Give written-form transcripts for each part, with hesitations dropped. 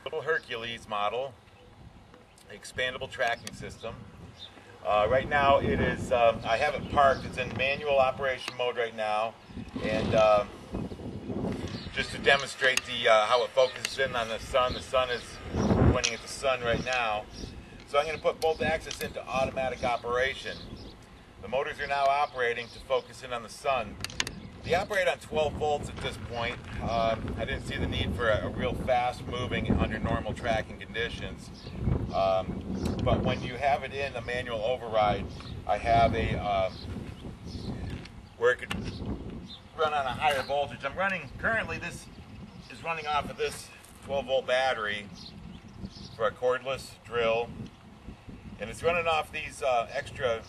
Little Hercules model, expandable tracking system. Right now it is, I have it parked, it's in manual operation mode right now, and just to demonstrate how it focuses in on the sun is pointing at the sun right now. So I'm going to put both axes into automatic operation. The motors are now operating to focus in on the sun. They operate on 12 volts at this point. I didn't see the need for a real fast moving under normal tracking conditions. But when you have it in a manual override, I have a where it could run on a higher voltage. I'm running, currently this is running off of this 12 volt battery for a cordless drill. And it's running off these extra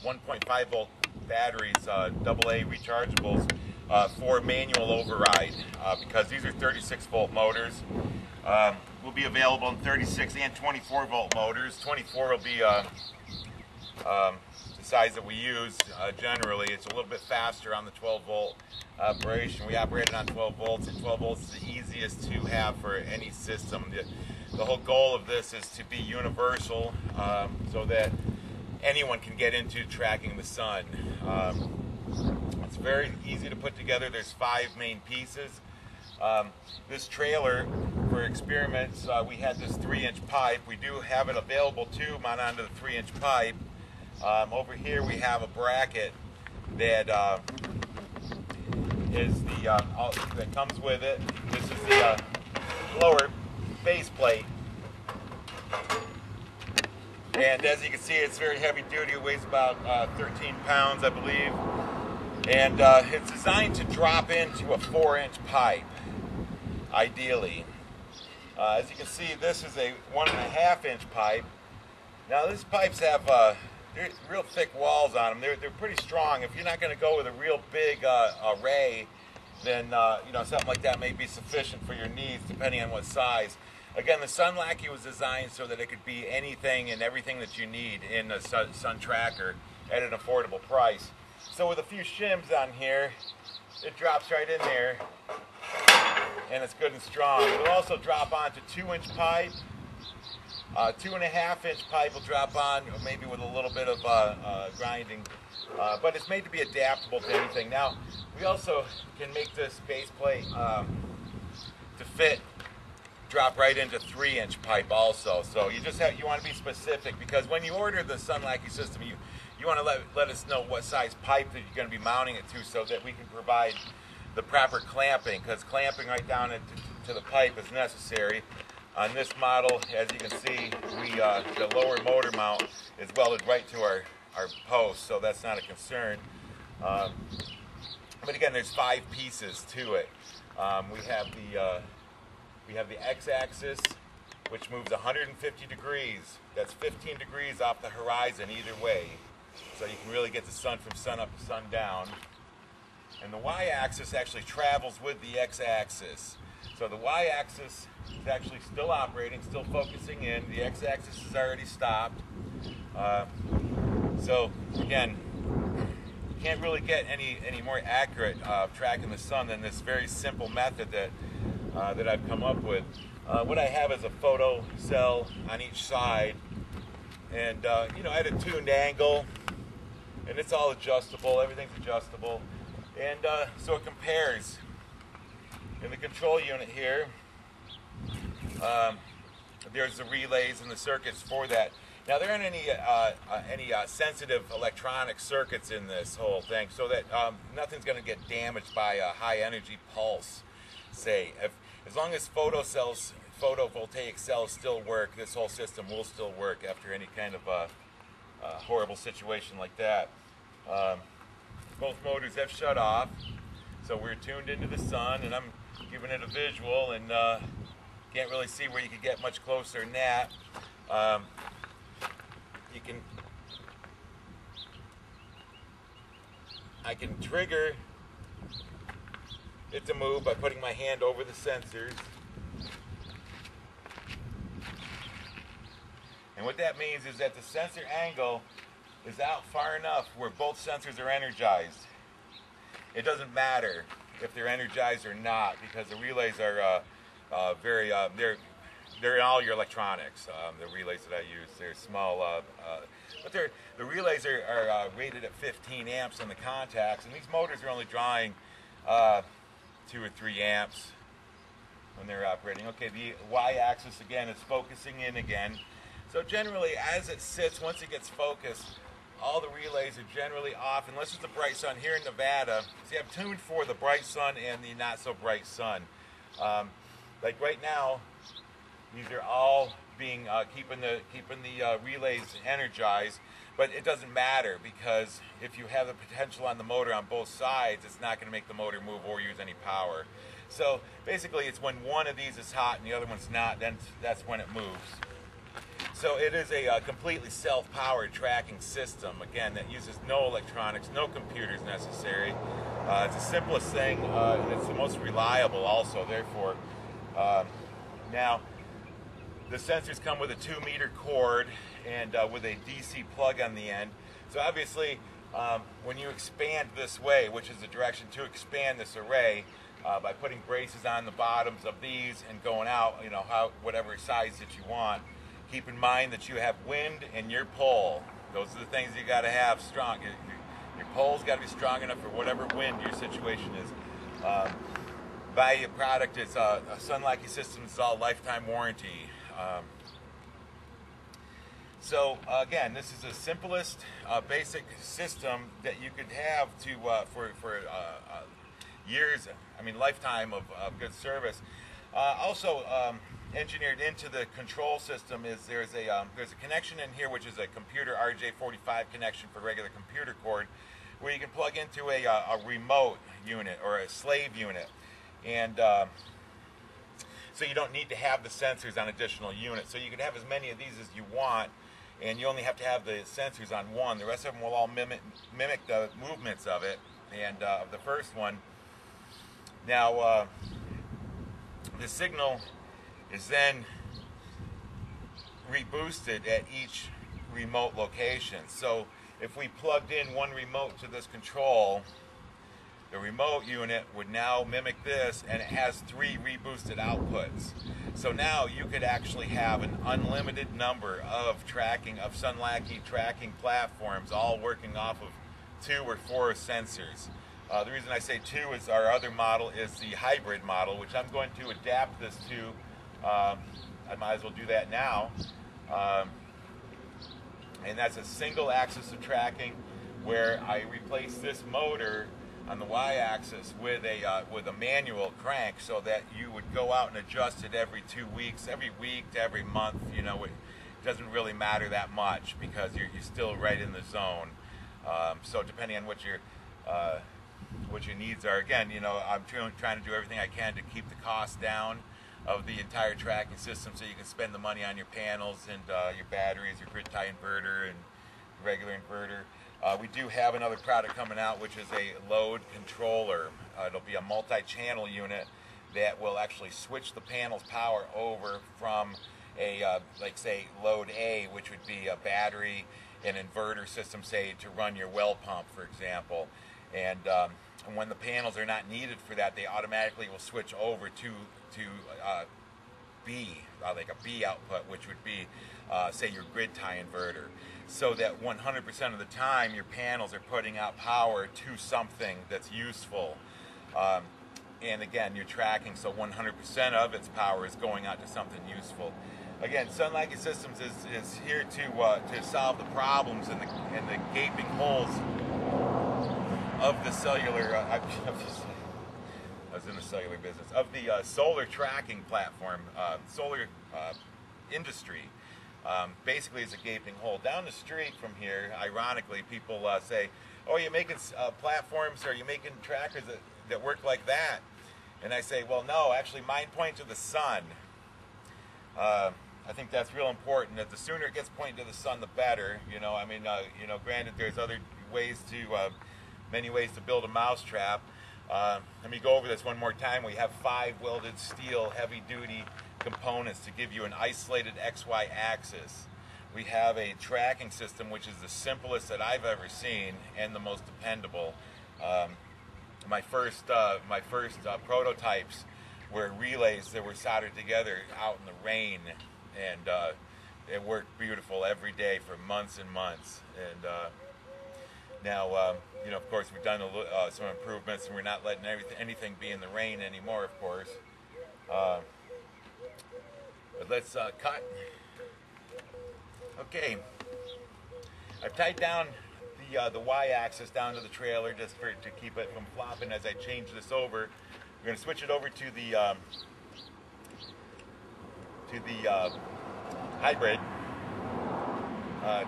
1.5 volt batteries, AA rechargeables, for manual override, because these are 36 volt motors. Will be available in 36 and 24 volt motors. 24 will be the size that we use generally. It's a little bit faster on the 12 volt operation. We operate it on 12 volts, and 12 volts is the easiest to have for any system. The whole goal of this is to be universal, so that anyone can get into tracking the sun. It's very easy to put together. There's 5 main pieces. This trailer, for experiments, we had this 3-inch pipe. We do have it available to mount onto the 3-inch pipe. Over here we have a bracket that that comes with it. This is the lower base plate. And as you can see, it's very heavy duty. It weighs about 13 pounds, I believe. And it's designed to drop into a 4-inch pipe, ideally. As you can see, this is a 1.5-inch pipe. Now, these pipes have real thick walls on them. They're pretty strong. If you're not going to go with a real big array, then something like that may be sufficient for your needs, depending on what size. Again, the Sunlackey was designed so that it could be anything and everything that you need in a sun tracker at an affordable price. So with a few shims on here, it drops right in there, and it's good and strong. It'll also drop onto 2-inch pipe. 2.5-inch pipe will drop on, maybe with a little bit of grinding, but it's made to be adaptable to anything. Now, we also can make this base plate to fit, drop right into 3-inch pipe also. So you want to be specific, because when you order the Sunlackey system, you want to let us know what size pipe that you're going to be mounting it to, so that we can provide the proper clamping, because clamping right down to the pipe is necessary. On this model, as you can see, the lower motor mount is welded right to our post, so that's not a concern. But again, there's 5 pieces to it. We have the x-axis, which moves 150 degrees. That's 15 degrees off the horizon either way, so you can really get the sun from sun up to sun down. And the y-axis actually travels with the x-axis. So the y-axis is actually still operating, still focusing in. The x-axis is already stopped. So again, you can't really get any more accurate tracking the sun than this very simple method that I've come up with. What I have is a photo cell on each side, and at a tuned angle, and it's all adjustable. Everything's adjustable, and so it compares. In the control unit here, there's the relays and the circuits for that. Now, there aren't any sensitive electronic circuits in this whole thing, so that nothing's going to get damaged by a high energy pulse. As long as photovoltaic cells still work, this whole system will still work after any kind of horrible situation like that. Both motors have shut off, so we're tuned into the sun, and I'm giving it a visual, and can't really see where you could get much closer than that. I can trigger it to move by putting my hand over the sensors. And what that means is that the sensor angle is out far enough where both sensors are energized. It doesn't matter if they're energized or not, because the relays are they're in all your electronics. The relays that I use, they're small, but the relays are rated at 15 amps on the contacts, and these motors are only drawing 2 or 3 amps when they're operating. Okay, the y-axis again is focusing in again. So generally, as it sits, once it gets focused, all the relays are generally off, unless it's a bright sun. Here in Nevada, see, I'm tuned for the bright sun and the not so bright sun. Like right now, these are all being keeping the relays energized, but it doesn't matter, because if you have the potential on the motor on both sides, it's not going to make the motor move or use any power. So basically, it's when one of these is hot and the other one's not, then that's when it moves. So it is a completely self-powered tracking system, again, that uses no electronics, no computers necessary. It's the simplest thing, and it's the most reliable also, therefore. Now, the sensors come with a 2-meter cord and with a DC plug on the end. So obviously, when you expand this way, which is the direction to expand this array, by putting braces on the bottoms of these and going out, you know, whatever size that you want, keep in mind that you have wind and your pole. Those are the things you got to have strong. Your pole's got to be strong enough for whatever wind your situation is. Buy a product. It's a Sunlackey Systems all lifetime warranty. So again, this is the simplest basic system that you could have to for years, I mean lifetime of good service. Also engineered into the control system is there's a connection in here, which is a computer RJ45 connection for regular computer cord, where you can plug into a remote unit or a slave unit, and so you don't need to have the sensors on additional units. So you can have as many of these as you want, and you only have to have the sensors on one. The rest of them will all mimic the movements of it, and of the first one. Now, the signal is then reboosted at each remote location. So if we plugged in one remote to this control, the remote unit would now mimic this, and it has 3 reboosted outputs. So now you could actually have an unlimited number of Sunlackey tracking platforms, all working off of 2 or 4 sensors. The reason I say 2 is our other model is the hybrid model, which I'm going to adapt this to. I might as well do that now. And that's a single axis of tracking, where I replace this motor on the y-axis with a manual crank, so that you would go out and adjust it every 2 weeks, every week to every month. You know, it doesn't really matter that much, because you're still right in the zone. So depending on what your needs are, again, you know, I'm trying to do everything I can to keep the cost down of the entire tracking system, so you can spend the money on your panels and your batteries, your grid tie inverter and regular inverter. We do have another product coming out, which is a load controller. It'll be a multi-channel unit that will actually switch the panel's power over from a, like say, load A, which would be a battery and inverter system, say, to run your well pump, for example. And when the panels are not needed for that, they automatically will switch over to B, like a B output, which would be, say, your grid tie inverter. So that 100% of the time your panels are putting out power to something that's useful. And again, you're tracking, so 100% of its power is going out to something useful. Again, Sunlackey Systems is here to solve the problems and the gaping holes of the cellular, I was in the cellular business, of the solar tracking platform, solar industry. Basically, it's a gaping hole. Down the street from here, ironically, people say, oh, you're making platforms, or you're making trackers that work like that? And I say, well, no, actually mine point to the sun. I think that's real important, that the sooner it gets pointing to the sun, the better. You know, I mean, you know, granted, there's other ways many ways to build a mousetrap. Let me go over this one more time. We have 5 welded steel heavy-duty components to give you an isolated XY axis. We have a tracking system, which is the simplest that I've ever seen and the most dependable. My first prototypes were relays that were soldered together out in the rain, and it worked beautiful every day for months and months. And now, you know, of course, we've done some improvements, and we're not letting anything be in the rain anymore, of course. But let's cut. Okay, I've tied down the Y-axis down to the trailer just to keep it from flopping as I change this over. We're going to switch it over to the hybrid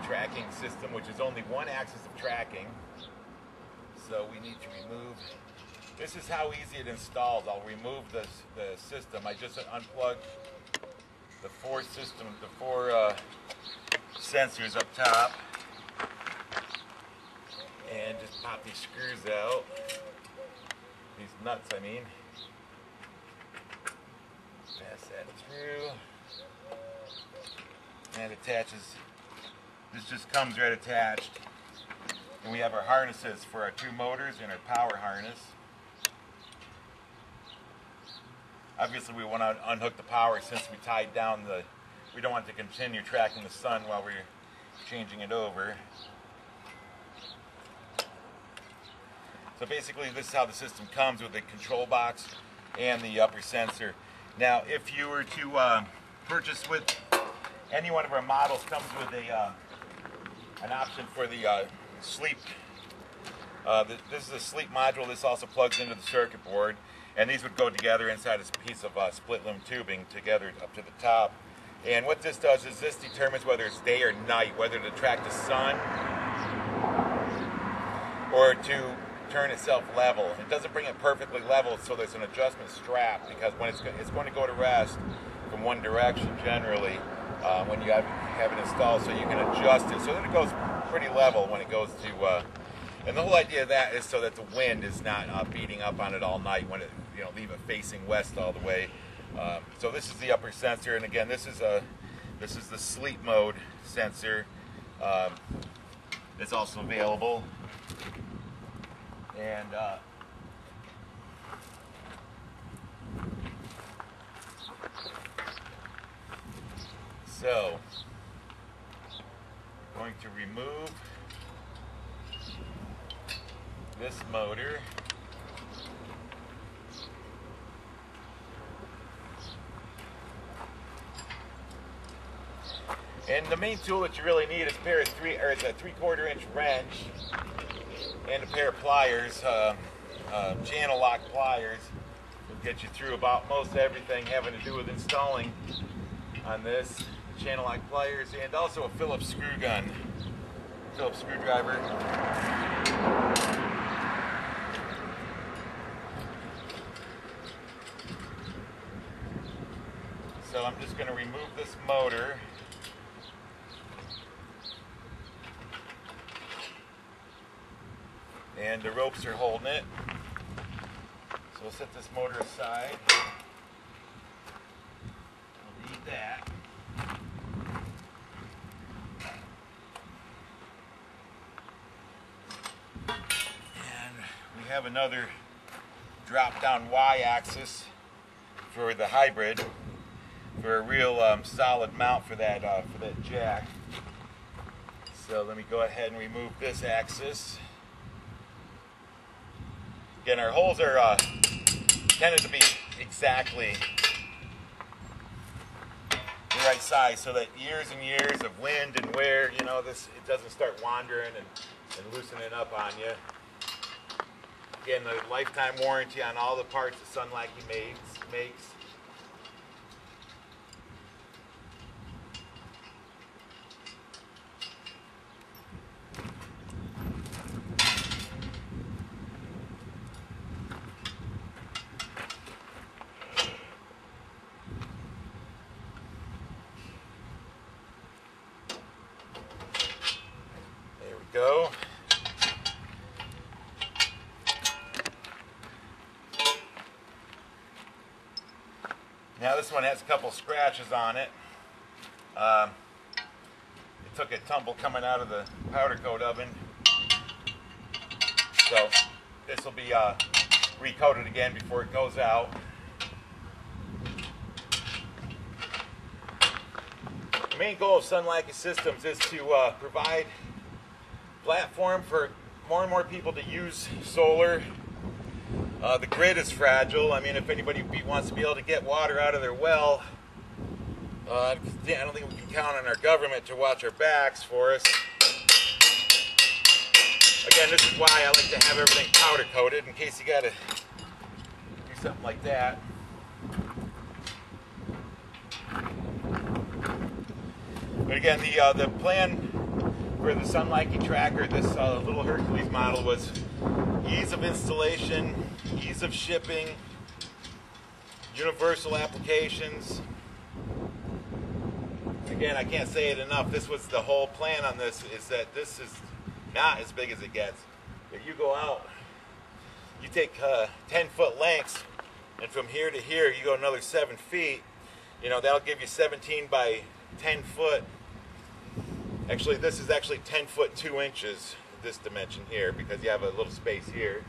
tracking system, which is only one axis of tracking. So we need to remove. This is how easy it installs. I'll remove the system. I just unplugged the four sensors up top, and just pop these screws out. These nuts, I mean. Pass that through. And it attaches. This just comes right attached. And we have our harnesses for our two motors and our power harness. Obviously we want to unhook the power since we tied down we don't want to continue tracking the sun while we're changing it over. So basically this is how the system comes, with the control box and the upper sensor. Now if you were to purchase with any one of our models, comes with an option for the sleep. This is a sleep module. This also plugs into the circuit board, and these would go together inside a piece of split loom tubing together up to the top. And what this does is this determines whether it's day or night, whether to track the sun or to turn itself level. It doesn't bring it perfectly level, so there's an adjustment strap, because when it's going to go to rest from one direction generally when you have it installed, so you can adjust it so that it goes pretty level when it goes to. And the whole idea of that is so that the wind is not beating up on it all night when it, you know, leave it facing west all the way. So this is the upper sensor, and again, this is the sleep mode sensor. It's also available, and so I'm going to remove this motor. And the main tool that you really need is a 3/4 inch wrench and a pair of pliers, channel lock pliers. Will get you through about most everything having to do with installing on this. Channel lock pliers, and also a Phillips screw gun, Phillips screwdriver. So I'm just going to remove this motor. And the ropes are holding it. So we'll set this motor aside. We'll leave that. And we have another drop-down Y-axis for the hybrid, for a real solid mount for that jack. So let me go ahead and remove this axis. Again, our holes are tended to be exactly the right size, so that years and years of wind and wear, you know, it doesn't start wandering and loosening up on you. Again, the lifetime warranty on all the parts that Sunlackey makes. Go. Now this one has a couple scratches on it. It took a tumble coming out of the powder coat oven, so this will be recoated again before it goes out. main goal of Sunlackey Systems is to provide platform for more and more people to use solar. The grid is fragile. I mean, if anybody wants to be able to get water out of their well, I don't think we can count on our government to watch our backs for us. Again, this is why I like to have everything powder coated in case you got to do something like that. But again, the plan for the Sunlackey tracker, this little Hercules model, was ease of installation, ease of shipping, universal applications. Again, I can't say it enough. This was the whole plan on this, is that this is not as big as it gets. If you go out, you take 10-foot lengths, and from here to here, you go another 7 feet. You know, that'll give you 17 by 10 foot. Actually, this is actually 10 foot 2 inches, this dimension here, because you have a little space here.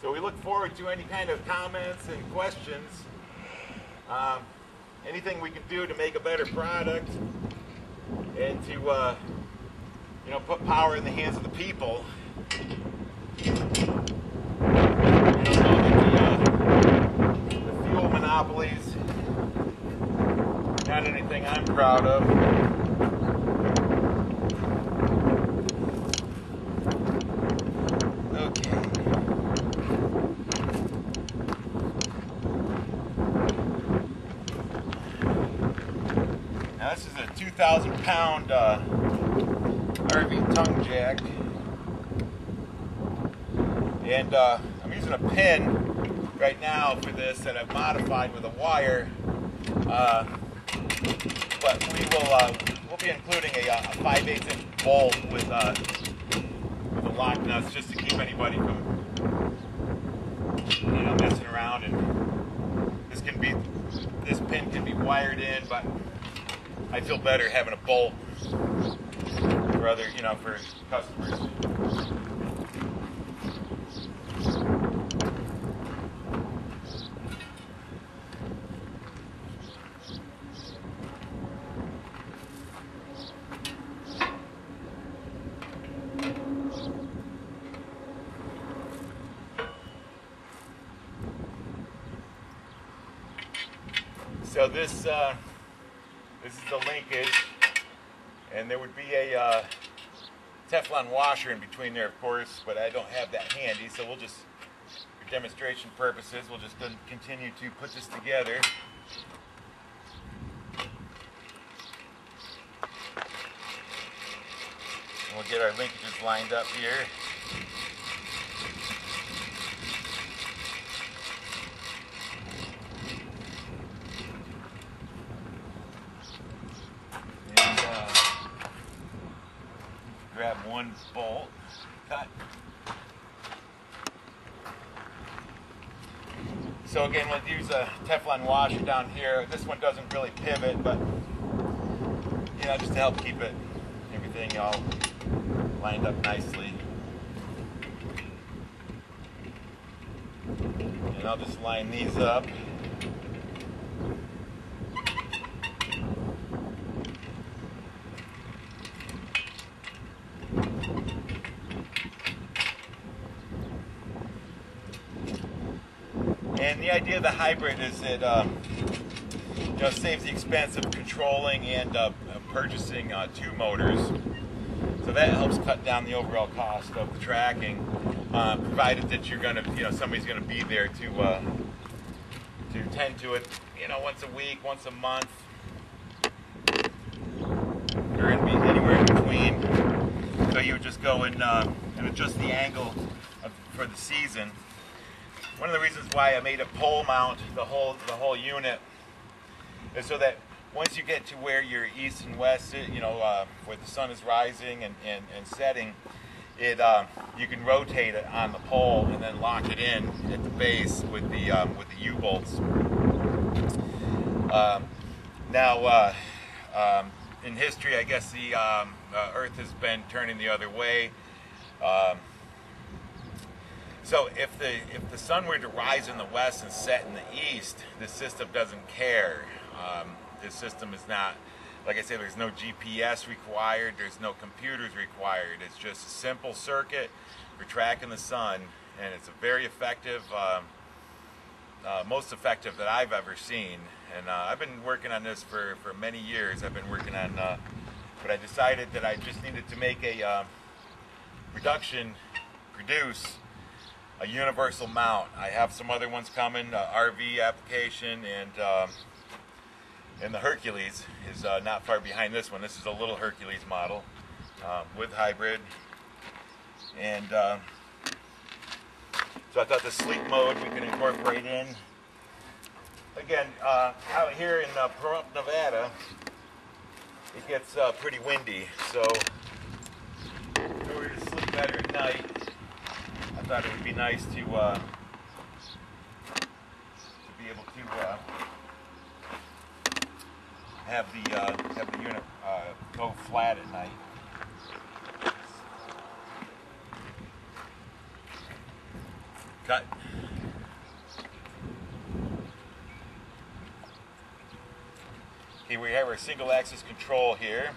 So we look forward to any kind of comments and questions. Anything we can do to make a better product and to you know, put power in the hands of the people. You know, the fuel monopolies, not anything I'm proud of. Okay. Now this is a 2,000-pound RV tongue jack, and I'm using a pin right now for this that I've modified with a wire, but we'll be including a 5/8 inch bolt with the lock nuts, just to keep anybody from, you know, messing around. And this pin can be wired in, but I feel better having a bolt for other, you know, for customers. So this is the linkage, and there would be a Teflon washer in between there, of course, but I don't have that handy, so we'll just, for demonstration purposes, we'll just continue to put this together. And we'll get our linkages lined up here. Grab one bolt, cut. So again, we'll use a Teflon washer down here. This one doesn't really pivot, but you know, just to help keep everything all lined up nicely. And I'll just line these up. And the idea of the hybrid is that you know, saves the expense of controlling and purchasing 2 motors. So that helps cut down the overall cost of the tracking, provided that you're going to, you know, somebody's going to be there to tend to it, you know, once a week, once a month, or anywhere in between. So you would just go and adjust the angle for the season. One of the reasons why I made a pole mount the whole unit is so that once you get to where your east and west, you know, where the sun is rising and setting, you can rotate it on the pole and then lock it in at the base with the U-bolts. Now, in history, I guess the Earth has been turning the other way. Um, so if the sun were to rise in the west and set in the east, this system doesn't care. This system is not, like I said, there's no GPS required, there's no computers required. It's just a simple circuit for tracking the sun, and it's a very effective, most effective that I've ever seen. And I've been working on this for many years. I've been working on, but I decided that I just needed to make a produce a universal mount. I have some other ones coming, RV application, and the Hercules is not far behind this one. This is a little Hercules model with hybrid. And so I thought the sleep mode we could incorporate in. Again, out here in Pahrump, Nevada, it gets pretty windy. So in order to sleep better at night, I thought it would be nice to be able to have the unit go flat at night. Cut. Okay, we have our single axis control here.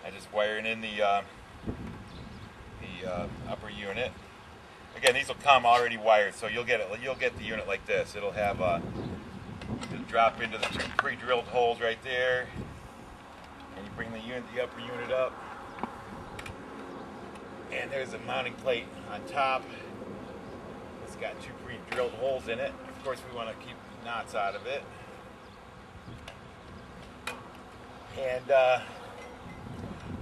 I just wiring in the upper unit. Again, these will come already wired, so you'll get the unit like this. It'll have it'll drop into the pre-drilled holes right there, and you bring the upper unit up, and there's a mounting plate on top. It's got 2 pre-drilled holes in it. Of course, we want to keep knots out of it. And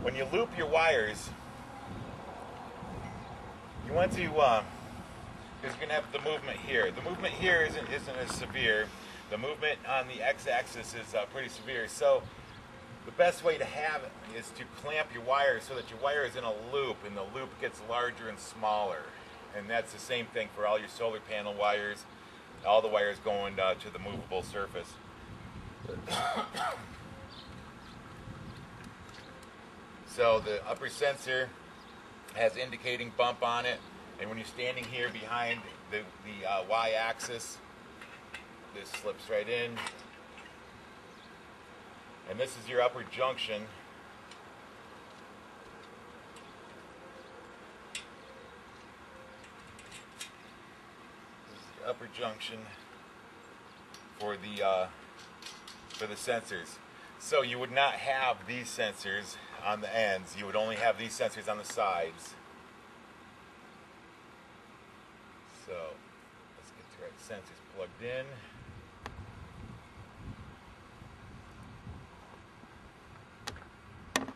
when you loop your wires, you want to, because you're going to have the movement here. The movement here isn't as severe. The movement on the x-axis is pretty severe. So the best way to have it is to clamp your wires so that your wire is in a loop, and the loop gets larger and smaller. And that's the same thing for all your solar panel wires, all the wires going to the movable surface. So the upper sensor has indicating bump on it, and when you're standing here behind the y-axis, this slips right in, and this is your upper junction. This is the upper junction for the sensors. So you would not have these sensors on the ends. You would only have these sensors on the sides. So let's get the right sensors plugged in. And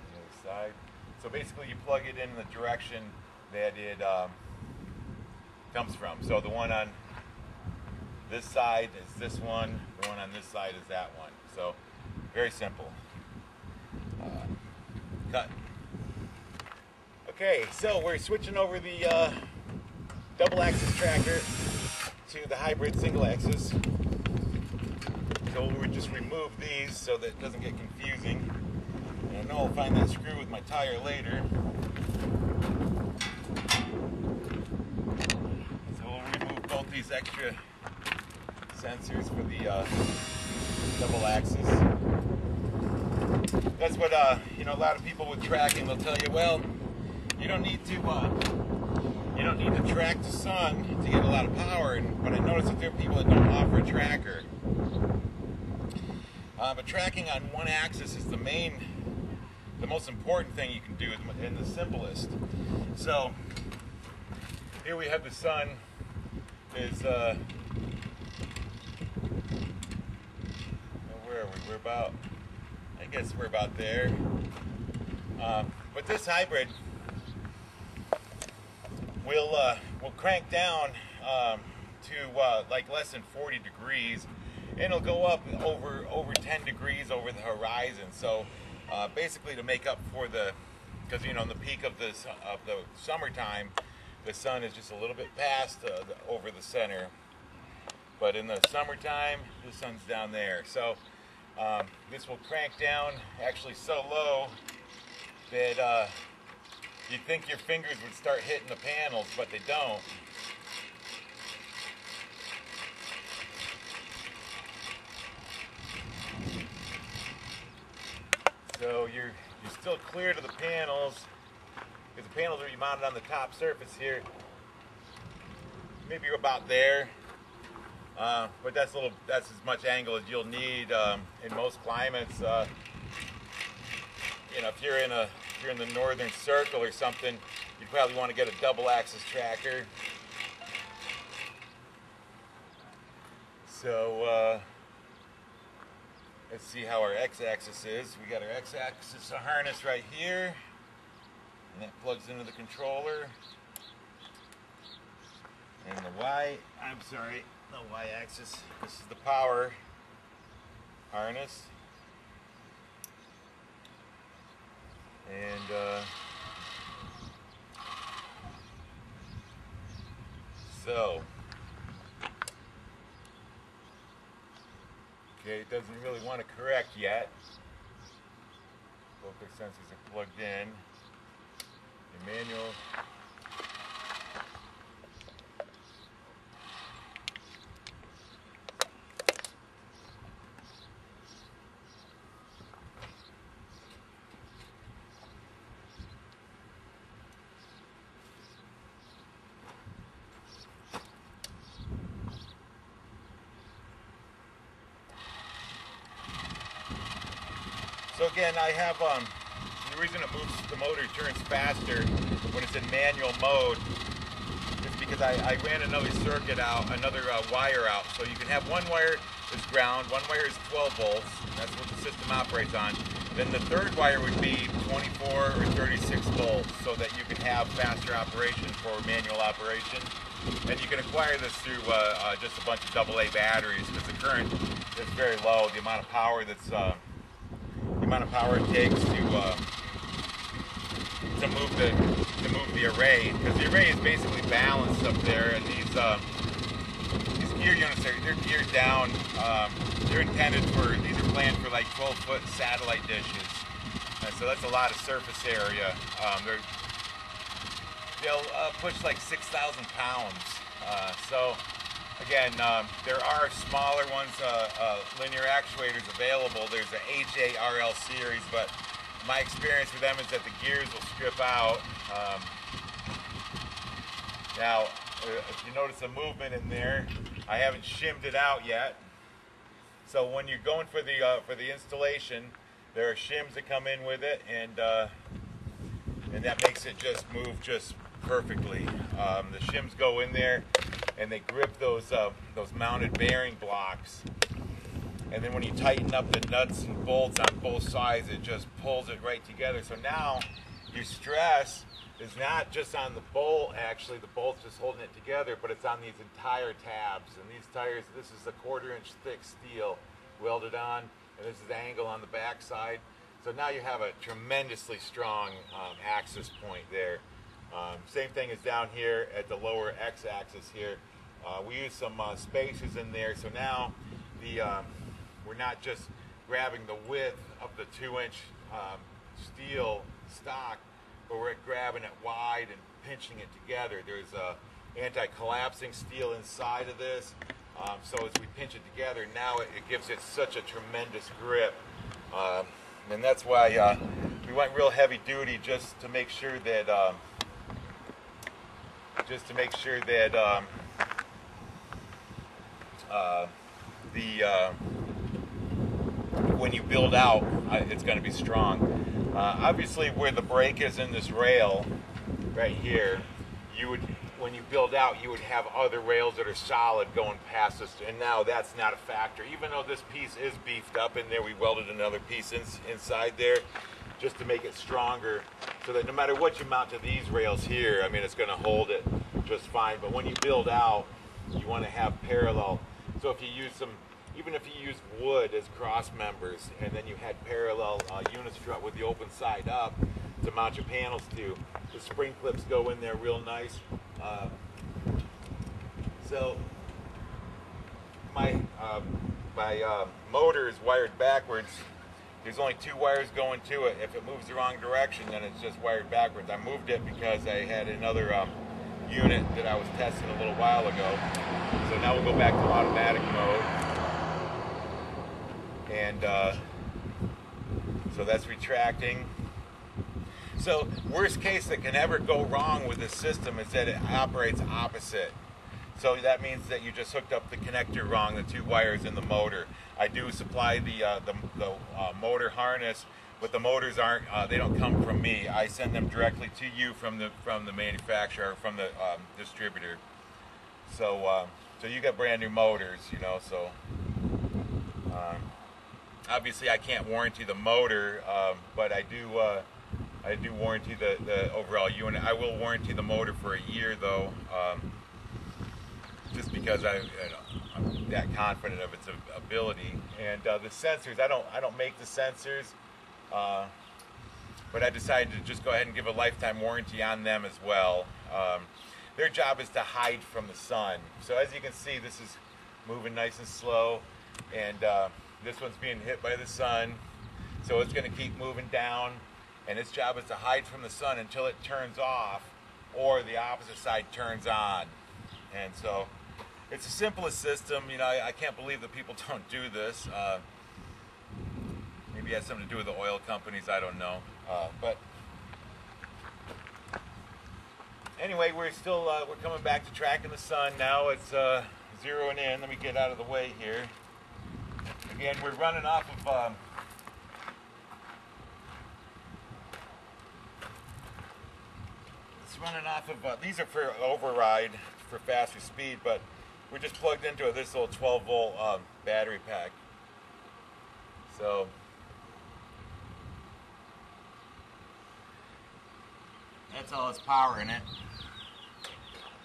the other side. So basically you plug it in the direction that it comes from. So the one on this side is this one, the one on this side is that one. So, very simple. Cut. Okay, so we're switching over the double axis tracker to the hybrid single axis. So we'll just remove these so that it doesn't get confusing. And I know I'll find that screw with my tire later. So we'll remove both these extra sensors for the double axis. That's what a lot of people with tracking will tell you. Well, you don't need to track the sun to get a lot of power. But I notice that there are people that don't offer a tracker. But tracking on one axis is the most important thing you can do, and the simplest. So here we have the sun is. Where are we? We're about, I guess we're about there. But this hybrid will crank down to like less than 40 degrees, and it'll go up over 10 degrees over the horizon. So basically to make up for because in the peak of the summertime, the sun is just a little bit past over the center. but in the summertime, the sun's down there. So this will crank down actually so low that you'd think your fingers would start hitting the panels, but they don't. So you're still clear to the panels, because the panels are mounted on the top surface here. Maybe you're about there, but that's as much angle as you'll need in most climates. You know, if you're in the northern circle or something, you'd probably want to get a double axis tracker. So let's see how our x-axis is. We got our x-axis harness right here, and that plugs into the controller. And the y-axis, this is the power harness. And so, okay, it doesn't really want to correct yet. Both their sensors are plugged in. The manual. So again, I have, the reason the motor turns faster when it's in manual mode is because I ran another circuit out, another wire out. So you can have one wire is ground, one wire is 12 volts, that's what the system operates on. Then the third wire would be 24 or 36 volts so that you can have faster operation for manual operation. And you can acquire this through just a bunch of AA batteries, because the current is very low. The amount of power it takes to move the array, because the array is basically balanced up there, and these gear units they're geared down. They're intended for, these are planned for like 12-foot satellite dishes, so that's a lot of surface area. They'll push like 6,000 pounds. So again, there are smaller ones, linear actuators available. There's a HARL series, but my experience with them is that the gears will strip out. Now, if you notice a movement in there, I haven't shimmed it out yet. So when you're going for the installation, there are shims that come in with it, and that makes it just move just perfectly. The shims go in there, and they grip those mounted bearing blocks. And then when you tighten up the nuts and bolts on both sides, it just pulls it right together. So now your stress is not just on the bolt, actually, the bolt's just holding it together, but it's on these entire tabs. And these tires, this is a 1/4-inch thick steel welded on, and this is the angle on the back side. So now you have a tremendously strong axis point there. Same thing as down here at the lower x-axis here. We use some spacers in there, so now we're not just grabbing the width of the 2-inch steel stock, but we're grabbing it wide and pinching it together. There's anti-collapsing steel inside of this, so as we pinch it together, now it gives it such a tremendous grip. And that's why we went real heavy duty, just to make sure that when you build out, it's going to be strong. Obviously, where the brake is in this rail right here, when you build out, you would have other rails that are solid going past this, and now that's not a factor. Even though this piece is beefed up in there, we welded another piece inside there just to make it stronger, so that no matter what you mount to these rails here, I mean, it's going to hold it just fine. But when you build out, you want to have parallel. So if you use even if you use wood as cross members, and then you had parallel unistrut with the open side up to mount your panels to, the spring clips go in there real nice. So my motor is wired backwards. There's only 2 wires going to it. If it moves the wrong direction, then it's just wired backwards. I moved it because I had another unit that I was testing a little while ago. So now we'll go back to automatic mode. And so that's retracting. So worst case that can ever go wrong with this system is that it operates opposite. So that means that you just hooked up the connector wrong, the 2 wires in the motor. I do supply the motor harness, but the motors aren't. They don't come from me. I send them directly to you from the manufacturer, from the distributor. So so you got brand new motors, you know. So obviously I can't warranty the motor, but I do warranty the overall unit. I will warranty the motor for a year though. Just because I'm that confident of its ability. And the sensors, I don't make the sensors, but I decided to just go ahead and give a lifetime warranty on them as well. Their job is to hide from the sun. So as you can see, this is moving nice and slow, and this one's being hit by the sun, so it's going to keep moving down, and its job is to hide from the sun until it turns off or the opposite side turns on. And so it's the simplest system. You know, I can't believe that people don't do this. Maybe it has something to do with the oil companies, I don't know. But anyway, we're coming back to tracking the sun now. It's zeroing in. Let me get out of the way here. Again, we're running off of these are for override for faster speed, but we're just plugged into this little 12-volt battery pack. So that's all it's powering it.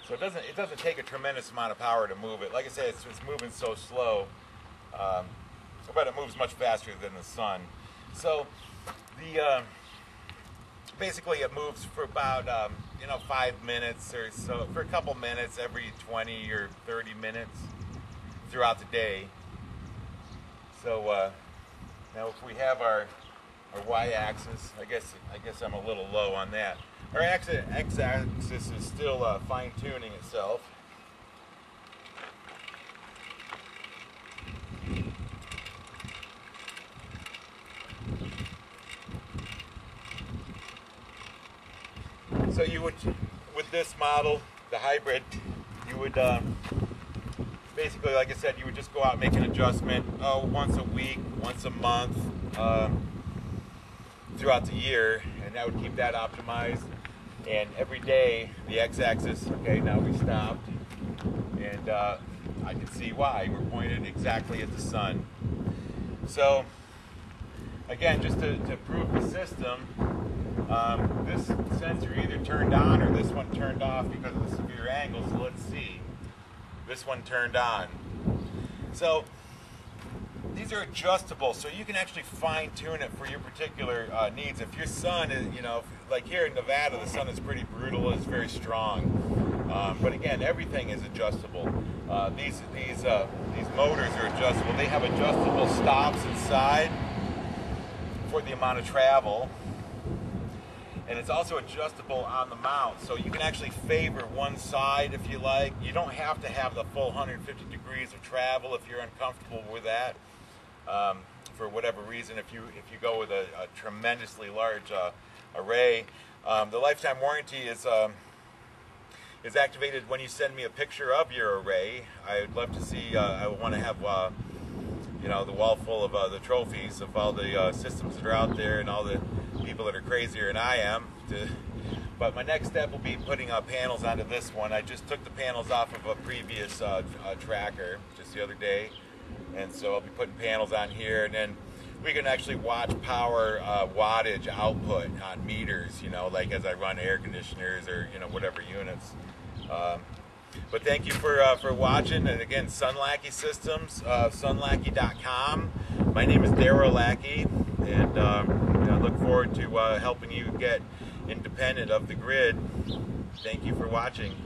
So it doesn't take a tremendous amount of power to move it. Like I said, it's moving so slow, but it moves much faster than the sun. So the basically it moves for about 5 minutes or so, for a couple minutes every 20 or 30 minutes throughout the day. So now if we have our y-axis, I guess I'm a little low on that. Our x-axis is still fine-tuning itself. So you would, with this model, the hybrid, you would basically, like I said, you would just go out and make an adjustment once a week, once a month, throughout the year, and that would keep that optimized. And every day, the x-axis, okay, now we stopped, and I can see why. We're pointed exactly at the sun. So, again, just to prove the system, this sensor either turned on or this one turned off because of the severe angle, so let's see. This one turned on. So these are adjustable, so you can actually fine-tune it for your particular needs. If your sun is, like here in Nevada, the sun is pretty brutal, it's very strong. But again, everything is adjustable. These motors are adjustable. They have adjustable stops inside for the amount of travel. And it's also adjustable on the mount, so you can actually favor one side if you like. You don't have to have the full 150 degrees of travel if you're uncomfortable with that. For whatever reason, if you go with a tremendously large array, the lifetime warranty is activated when you send me a picture of your array. I would love to see. I want to have the wall full of the trophies of all the systems that are out there and all the people that are crazier than I am. But my next step will be putting panels onto this one. I just took the panels off of a previous tracker just the other day, and so I'll be putting panels on here, and then we can actually watch power wattage output on meters, like as I run air conditioners or whatever units. But thank you for watching, and again, Sunlackey Systems, sunlackey.com. My name is Darryl Lackey, and I look forward to helping you get independent of the grid. Thank you for watching.